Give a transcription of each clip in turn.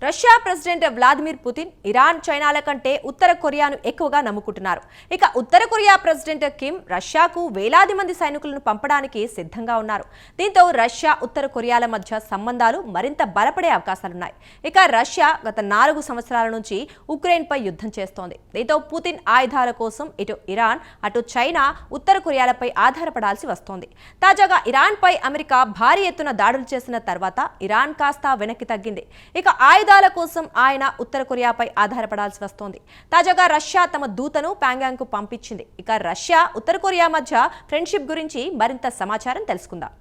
Russia president Vladimir Putin Iran చైనాల కంటే ఉత్తర కొరియాను ఎక్కువగా నమ్ముకుంటున్నారు. ఇక ఉత్తర కొరియా ప్రెసిడెంట్ కిమ్ రష్యాకు వేలాది మంది సైనికులను పంపడానికి సిద్ధంగా ఉన్నారు. దీంతో రష్యా ఉత్తర కొరియాల మధ్య సంబంధాలు మరింత బలపడే అవకాశాలున్నాయి. ఇక రష్యా గత 4 సంవత్సరాల నుంచి ఉక్రెయిన్పై యుద్ధం చేస్తోంది. దీంతో పుతిన్ ఆయుధాల కోసం ఇటు ఇరాన్ అటు చైనా ఉత్తర కొరియాలపై ఆధారపడాల్సి వస్తోంది. తాజాగా ఇరాన్పై అమెరికా భారీ ఎత్తున దాడులు చేసిన తర్వాత ఇరాన్ కాస్త వెనక్కి తగ్గింది. ఇక ఆయుధాల కోసం ఆయన ఉత్తర కొరియాపై ఆధారపడాల్సి వస్తోంది. తాజాగా రష్యా తమ దూతను ప్యాంగాంగ్కు పంపించింది. ఇక రష్యా ఉత్తర కొరియా మధ్య ఫ్రెండ్షిప్ గురించి మరింత సమాచారం తెలుసుకుందాం.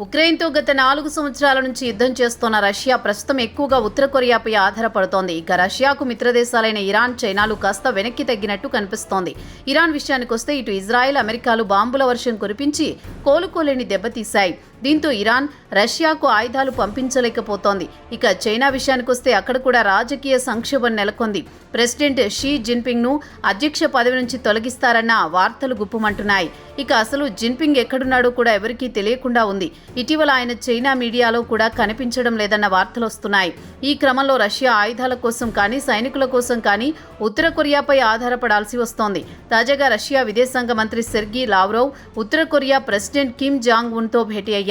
ఉక్రెయిన్తో గత 4 సంవత్సరాల నుంచి యుద్ధం చేస్తోన్న రష్యా ప్రస్తుతం ఎక్కువగా ఉత్తర కొరియాపై ఆధారపడుతోంది. ఇక రష్యాకు మిత్రదేశాలైన ఇరాన్, చైనాలు కాస్త వెనక్కి తగ్గినట్టు కనిపిస్తోంది. ఇరాన్ విషయానికొస్తే ఇటు ఇజ్రాయెల్, అమెరికాలు బాంబుల వర్షం కురిపించి కోలుకోలేని దెబ్బతీశాయి. దీంతో ఇరాన్ రష్యాకు ఆయుధాలు పంపించలేకపోతోంది. ఇక చైనా విషయానికొస్తే అక్కడ కూడా రాజకీయ సంక్షోభం నెలకొంది. ప్రెసిడెంట్ షీ జిన్పింగ్ ను అధ్యక్ష పదవి నుంచి తొలగిస్తారన్న వార్తలు గుప్పుమంటున్నాయి. ఇక అసలు జిన్పింగ్ ఎక్కడున్నాడో కూడా ఎవరికీ తెలియకుండా ఉంది. ఇటీవల ఆయన చైనా మీడియాలో కూడా కనిపించడం లేదన్న వార్తలు వస్తున్నాయి. ఈ క్రమంలో రష్యా ఆయుధాల కోసం కానీ సైనికుల కోసం కానీ ఉత్తర కొరియాపై ఆధారపడాల్సి వస్తోంది. తాజాగా రష్యా విదేశాంగ మంత్రి సెర్గీ లావ్రోవ్ ఉత్తర కొరియా ప్రెసిడెంట్ కిమ్ జాంగ్ ఉన్తో భేటీ అయ్యారు.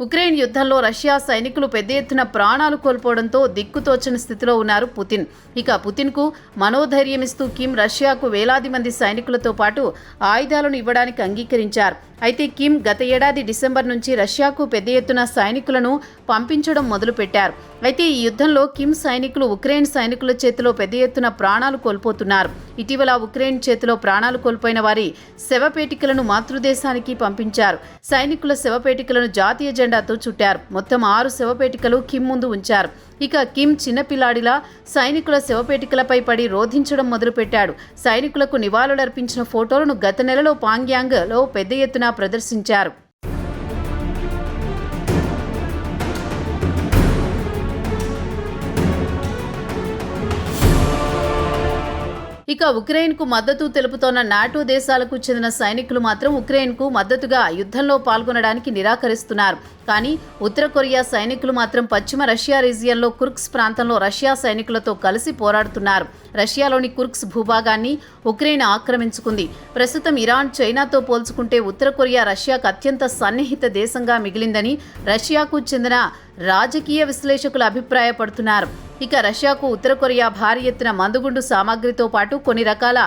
ఉక్రెయిన్ యుద్ధంలో రష్యా సైనికులు పెద్ద ఎత్తున ప్రాణాలు కోల్పోవడంతో దిక్కుతోచని స్థితిలో ఉన్నారు పుతిన్. ఇక పుతిన్కు మనోధైర్యమిస్తూ కిమ్ రష్యాకు వేలాది మంది సైనికులతో పాటు ఆయుధాలను ఇవ్వడానికి అంగీకరించారు. అయితే కిమ్ గత ఏడాది డిసెంబర్ నుంచి రష్యాకు పెద్ద ఎత్తున సైనికులను పంపించడం మొదలుపెట్టారు. అయితే ఈ యుద్ధంలో కిమ్ సైనికులు ఉక్రెయిన్ సైనికుల చేతిలో పెద్ద ఎత్తున ప్రాణాలు కోల్పోతున్నారు. ఇటీవల ఉక్రెయిన్ చేతిలో ప్రాణాలు కోల్పోయిన వారి శవపేటికలను మాతృదేశానికి పంపించారు. సైనికుల శవపేటికలను జాతీయ జెండాతో చుట్టారు. మొత్తం 6 శవపేటికలు కిమ్ ముందు ఉంచారు. ఇక కిమ్ చిన్నపిల్లాడిలా సైనికుల శవపేటికలపై పడి రోధించడం మొదలుపెట్టాడు. సైనికులకు నివాళులర్పించిన ఫోటోలను గత నెలలో పాంగ్యాంగ్లో పెద్ద ఎత్తున ప్రదర్శించారు. ఇక ఉక్రెయిన్కు మద్దతు తెలుపుతోన్న నాటో దేశాలకు చెందిన సైనికులు మాత్రం ఉక్రెయిన్కు మద్దతుగా యుద్ధంలో పాల్గొనడానికి నిరాకరిస్తున్నారు. కానీ ఉత్తర కొరియా సైనికులు మాత్రం పశ్చిమ రష్యా రీజియన్లో కుర్స్క్ ప్రాంతంలో రష్యా సైనికులతో కలిసి పోరాడుతున్నారు. రష్యాలోని కుర్స్క్ భూభాగాన్ని ఉక్రెయిన్ ఆక్రమించుకుంది. ప్రస్తుతం ఇరాన్, చైనాతో పోల్చుకుంటే ఉత్తర కొరియా రష్యాకు అత్యంత సన్నిహిత దేశంగా మిగిలిందని రష్యాకు చెందిన రాజకీయ విశ్లేషకులు అభిప్రాయపడుతున్నారు. ఇక రష్యాకు ఉత్తర కొరియా భారీ ఎత్తున మందుగుండు సామాగ్రితో పాటు కొన్ని రకాల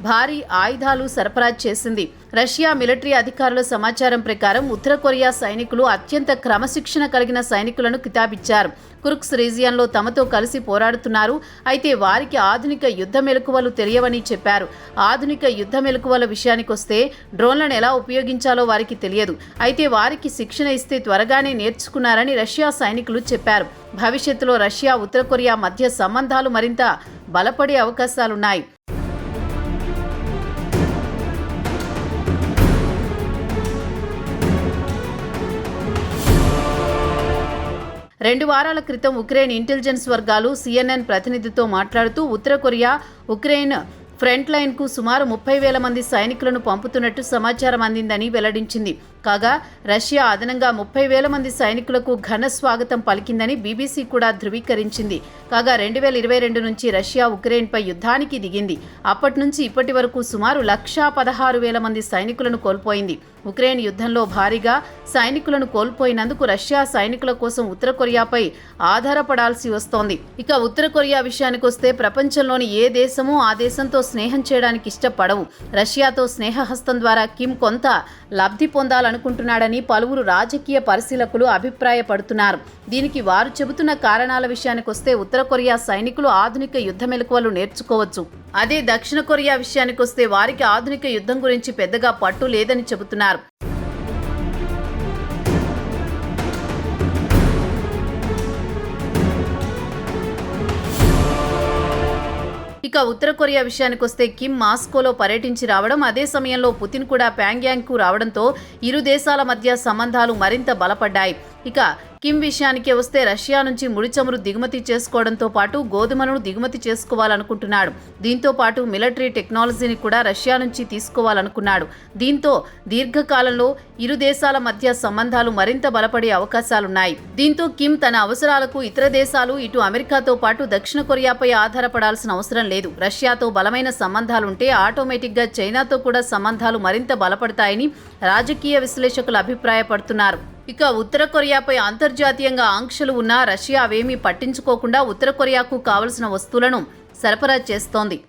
భారీ ఆయుధాలు సరఫరా చేసింది. రష్యా మిలిటరీ అధికారుల సమాచారం ప్రకారం ఉత్తర కొరియా సైనికులు అత్యంత క్రమశిక్షణ కలిగిన సైనికులను కితాబిచ్చారు. కుర్స్క్ రీజియన్లో తమతో కలిసి పోరాడుతున్నారు. అయితే వారికి ఆధునిక యుద్ధ మెలకువలు తెలియవని చెప్పారు. ఆధునిక యుద్ధ మెలకువల విషయానికొస్తే డ్రోన్లను ఎలా ఉపయోగించాలో వారికి తెలియదు. అయితే వారికి శిక్షణ ఇస్తే త్వరగానే నేర్చుకున్నారని రష్యా సైనికులు చెప్పారు. భవిష్యత్తులో రష్యా, ఉత్తర కొరియా మధ్య సంబంధాలు మరింత బలపడే అవకాశాలున్నాయి. రెండు వారాల క్రితం ఉక్రెయిన్ ఇంటెలిజెన్స్ వర్గాలు CNN ప్రతినిధితో మాట్లాడుతూ ఉత్తర కొరియా ఉక్రెయిన్ ఫ్రంట్ లైన్కు సుమారు 30,000 మంది సైనికులను పంపుతున్నట్టు సమాచారం అందిందని వెల్లడించింది. కాగా రష్యా అదనంగా 30,000 మంది సైనికులకు ఘన స్వాగతం పలికిందని BBC కూడా ధృవీకరించింది. కాగా 2022 నుంచి రష్యా ఉక్రెయిన్పై యుద్ధానికి దిగింది. అప్పటి నుంచి ఇప్పటి వరకు సుమారు 116,000 మంది సైనికులను కోల్పోయింది. ఉక్రెయిన్ యుద్ధంలో భారీగా సైనికులను కోల్పోయినందుకు రష్యా సైనికుల కోసం ఉత్తర కొరియాపై ఆధారపడాల్సి వస్తోంది. ఇక ఉత్తర కొరియా విషయానికొస్తే ప్రపంచంలోని ఏ దేశమూ ఆ దేశంతో స్నేహం చేయడానికి ఇష్టపడవు. రష్యాతో స్నేహహస్తం ద్వారా కిమ్ కొంత లబ్ధి పొందాలనుకుంటున్నాడని పలువురు రాజకీయ పరిశీలకులు అభిప్రాయపడుతున్నారు. దీనికి వారు చెబుతున్న కారణాల విషయానికొస్తే ఉత్తర కొరియా సైనికులు ఆధునిక యుద్ధ మెలకువలు నేర్చుకోవచ్చు. అదే దక్షిణ కొరియా విషయానికొస్తే వారికి ఆధునిక యుద్ధం గురించి పెద్దగా పట్టు లేదని చెబుతున్నారు. ఇక ఉత్తర కొరియా విషయానికొస్తే కిమ్ మాస్కోలో పర్యటించి రావడం, అదే సమయంలో పుతిన్ కూడా ప్యాంగ్యాంగ్కు రావడంతో ఇరు దేశాల మధ్య సంబంధాలు మరింత బలపడ్డాయి. ఇక కిమ్ విషయానికి వస్తే రష్యా నుంచి ముడి చమురు దిగుమతి చేసుకోవడంతో పాటు గోధుమలను దిగుమతి చేసుకోవాలనుకుంటున్నాడు. దీంతో పాటు మిలిటరీ టెక్నాలజీని కూడా రష్యా నుంచి తీసుకోవాలనుకున్నాడు. దీంతో దీర్ఘకాలంలో ఇరు దేశాల మధ్య సంబంధాలు మరింత బలపడే అవకాశాలున్నాయి. దీంతో కిమ్ తన అవసరాలకు ఇతర దేశాలు ఇటు అమెరికాతో పాటు దక్షిణ కొరియాపై ఆధారపడాల్సిన అవసరం లేదు. రష్యాతో బలమైన సంబంధాలుంటే ఆటోమేటిక్గా చైనాతో కూడా సంబంధాలు మరింత బలపడతాయని రాజకీయ విశ్లేషకులు అభిప్రాయపడుతున్నారు. ఇక ఉత్తర కొరియాపై అంతర్జాతీయంగా ఆంక్షలు ఉన్నా రష్యా అవేమీ పట్టించుకోకుండా ఉత్తర కొరియాకు కావలసిన వస్తువులను సరఫరా చేస్తోంది.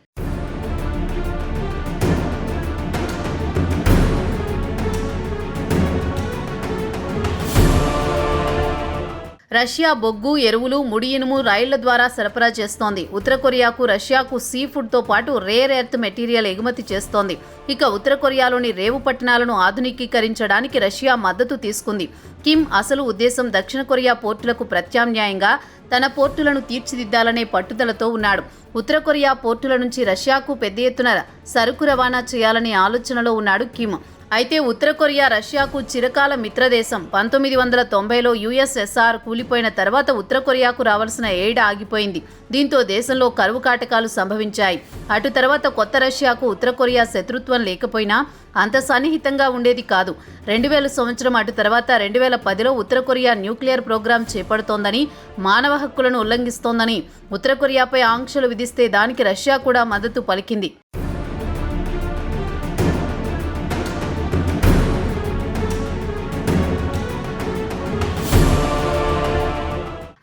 రష్యా బొగ్గు, ఎరువులు, ముడి ఇనుము రైళ్ల ద్వారా సరఫరా చేస్తోంది. ఉత్తర కొరియాకు రష్యాకు సీ ఫుడ్తో పాటు రేర్ ఎర్త్ మెటీరియల్ ఎగుమతి చేస్తోంది. ఇక ఉత్తర కొరియాలోని రేవు పట్టణాలను ఆధునికీకరించడానికి రష్యా మద్దతు తీసుకుంది. కిమ్ అసలు ఉద్దేశం దక్షిణ కొరియా పోర్టులకు ప్రత్యామ్నాయంగా తన పోర్టులను తీర్చిదిద్దాలనే పట్టుదలతో ఉన్నాడు. ఉత్తర కొరియా పోర్టుల నుంచి రష్యాకు పెద్ద ఎత్తున సరుకు రవాణా చేయాలనే ఆలోచనలో ఉన్నాడు కిమ్. అయితే ఉత్తర కొరియా రష్యాకు చిరకాల మిత్రదేశం. 1990లో యుఎస్ఎస్ఆర్ కూలిపోయిన తర్వాత ఉత్తర కొరియాకు రావాల్సిన ఎయిడ్ ఆగిపోయింది. దీంతో దేశంలో కరువు కాటకాలు సంభవించాయి. అటు తర్వాత కొత్త రష్యాకు ఉత్తర కొరియా శత్రుత్వం లేకపోయినా అంత సన్నిహితంగా ఉండేది కాదు. 2000 సంవత్సరం అటు తర్వాత 2010లో ఉత్తర కొరియా న్యూక్లియర్ ప్రోగ్రాం చేపడుతోందని, మానవ హక్కులను ఉల్లంఘిస్తోందని ఉత్తర కొరియాపై ఆంక్షలు విధిస్తే దానికి రష్యా కూడా మద్దతు పలికింది.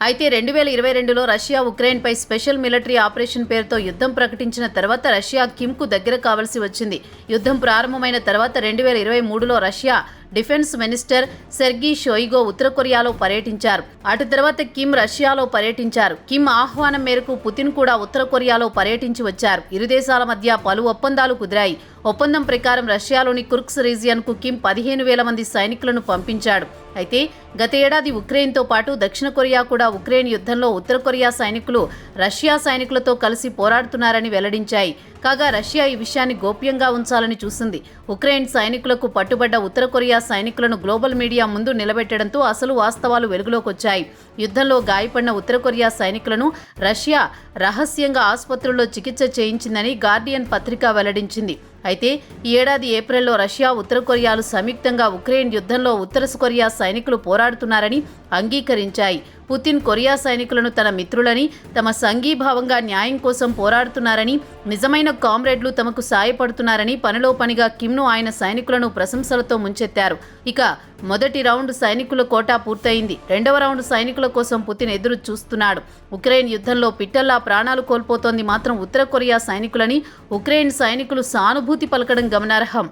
అయితే 2022లో రష్యా ఉక్రెయిన్పై స్పెషల్ మిలిటరీ ఆపరేషన్ పేరుతో యుద్ధం ప్రకటించిన తర్వాత రష్యా కిమ్కు దగ్గర కావాల్సి వచ్చింది. యుద్ధం ప్రారంభమైన తర్వాత 2023లో రష్యా డిఫెన్స్ మినిస్టర్ సెర్గీ షోయిగో ఉత్తర కొరియాలో పర్యటించారు. అటు తర్వాత కిమ్ రష్యాలో పర్యటించారు. కిమ్ ఆహ్వానం మేరకు పుతిన్ కూడా ఉత్తర కొరియాలో పర్యటించి వచ్చారు. ఇరు దేశాల మధ్య పలు ఒప్పందాలు కుదిరాయి. ఒప్పందం ప్రకారం రష్యాలోని కుర్స్క్ రీజియన్కు కిమ్ 15,000 మంది సైనికులను పంపించాడు. అయితే గత ఏడాది ఉక్రెయిన్తో పాటు దక్షిణ కొరియా కూడా ఉక్రెయిన్ యుద్ధంలో ఉత్తర కొరియా సైనికులు రష్యా సైనికులతో కలిసి పోరాడుతున్నారని వెల్లడించాయి. కాగా రష్యా ఈ విషయాన్ని గోప్యంగా ఉంచాలని చూసింది. ఉక్రెయిన్ సైనికులకు పట్టుబడ్డ ఉత్తర కొరియా సైనికులను గ్లోబల్ మీడియా ముందు నిలబెట్టడంతో అసలు వాస్తవాలు వెలుగులోకొచ్చాయి. యుద్ధంలో గాయపడిన ఉత్తర కొరియా సైనికులను రష్యా రహస్యంగా ఆసుపత్రుల్లో చికిత్స చేయించిందని గార్డియన్ పత్రిక వెల్లడించింది. అయితే ఈ ఏడాది ఏప్రిల్లో రష్యా ఉత్తర కొరియాలు సంయుక్తంగా ఉక్రెయిన్ యుద్ధంలో ఉత్తర కొరియా సైనికులు పోరాడుతున్నారని అంగీకరించాయి. పుతిన్ కొరియా సైనికులను తన మిత్రులని, తమ సంఘీభావంగా న్యాయం కోసం పోరాడుతున్నారని, నిజమైన కామ్రేడ్లు తమకు సాయపడుతున్నారని పనిలో పనిగా కిమ్ను ఆయన సైనికులను ప్రశంసలతో ముంచెత్తారు. ఇక మొదటి రౌండ్ సైనికుల కోటా పూర్తయింది. రెండవ రౌండ్ సైనికుల కోసం పుతిన్ ఎదురు చూస్తున్నాడు. ఉక్రెయిన్ యుద్ధంలో పిట్టల్లా ప్రాణాలు కోల్పోతోంది మాత్రం ఉత్తర కొరియా సైనికులని ఉక్రెయిన్ సైనికులు సానుభూతి పలకడం గమనార్హం.